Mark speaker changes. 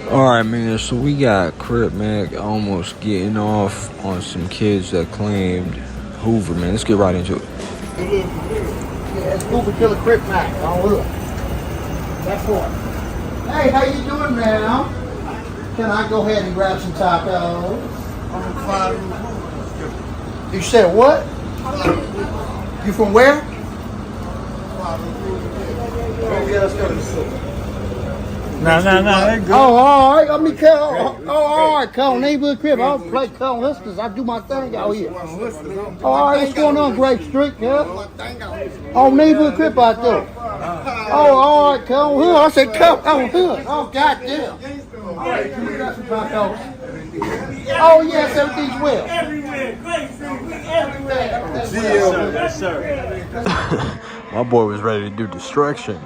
Speaker 1: Alright, man, so we got Crip, man, almost getting off on some kids that claimed Hoover, man. Let's get right into it.
Speaker 2: Yeah, it's Hoover Killer Crip Mac on Hoover. That's what. Hey, how you doing, man? Can I go ahead and grab some tacos? You said what? You from where?
Speaker 3: No, they good.
Speaker 2: Oh, all right. Let me call. Oh, all right. Call neighborhood Crip. I don't play Call Huskers. I do my thing out here. Oh, all right. What's going on, Grape Street, yeah? Oh, neighborhood Crip out there. Oh, all right. Come here. I said, come on here. Oh, goddamn. All right. Can we got some tacos? Oh, yes. Everything's well.
Speaker 4: Everywhere, Grape Street, we everywhere.
Speaker 3: Yes, sir.
Speaker 1: My boy was ready to do destruction.